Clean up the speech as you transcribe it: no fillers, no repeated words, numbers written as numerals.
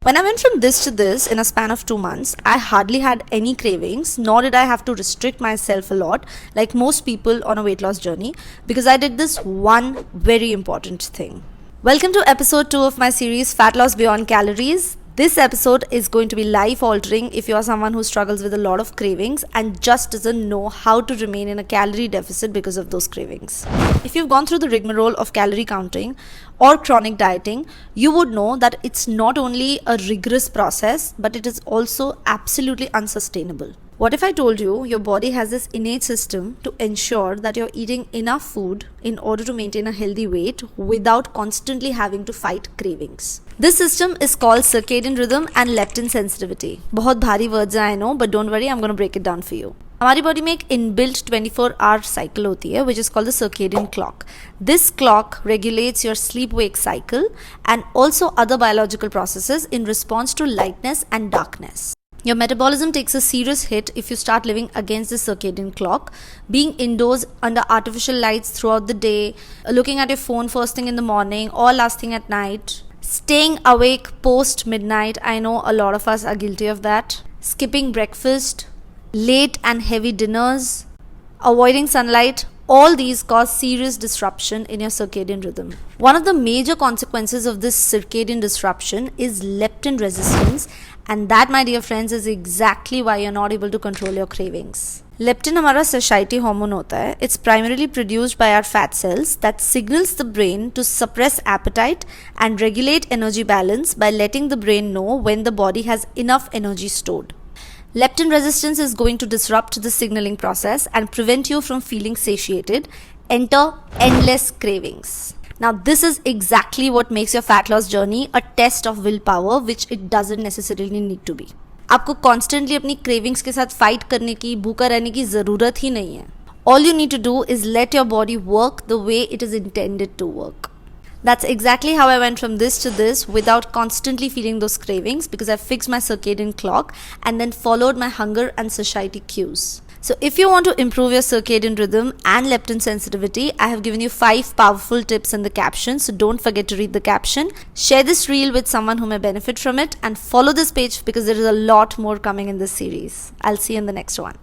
When I went from this to this in a span of 2 months, I hardly had any cravings, nor did I have to restrict myself a lot like most people on a weight loss journey, because I did this one very important thing. Welcome to episode 2 of my series Fat Loss Beyond Calories. This episode is going to be life altering if you are someone who struggles with a lot of cravings and just doesn't know how to remain in a calorie deficit because of those cravings. If you've gone through the rigmarole of calorie counting or chronic dieting, you would know that it's not only a rigorous process, but it is also absolutely unsustainable. What if I told you your body has this innate system to ensure that you're eating enough food in order to maintain a healthy weight without constantly having to fight cravings? This system is called circadian rhythm and leptin sensitivity. बहुत भारी words हैं I know, but don't worry, I'm going to break it down for you. हमारी body में एक inbuilt 24-hour cycle होती है which is called the circadian clock. This clock regulates your sleep-wake cycle and also other biological processes in response to lightness and darkness. Your metabolism takes a serious hit if you start living against the circadian clock, being indoors under artificial lights throughout the day, looking at your phone first thing in the morning or last thing at night, staying awake post midnight. I know a lot of us are guilty of that. Skipping breakfast, late and heavy dinners, avoiding sunlight. All these cause serious disruption in your circadian rhythm. One of the major consequences of this circadian disruption is leptin resistance, and that, my dear friends, is exactly why you're not able to control your cravings. Leptin हमारा satiety hormone होता है. It's primarily produced by our fat cells that signals the brain to suppress appetite and regulate energy balance by letting the brain know when the body has enough energy stored. Leptin resistance is going to disrupt the signaling process and prevent you from feeling satiated. Enter endless cravings. Now, this is exactly what makes your fat loss journey a test of willpower, which it doesn't necessarily need to be. आपको constantly अपनी cravings के साथ fight करने की, भूखा रहने की ज़रूरत ही नहीं है. All you need to do is let your body work the way it is intended to work. That's exactly how I went from this to this without constantly feeling those cravings, because I fixed my circadian clock and then followed my hunger and satiety cues. So if you want to improve your circadian rhythm and leptin sensitivity, I have given you 5 powerful tips in the caption, so don't forget to read the caption. Share this reel with someone who may benefit from it and follow this page because there is a lot more coming in this series. I'll see you in the next one.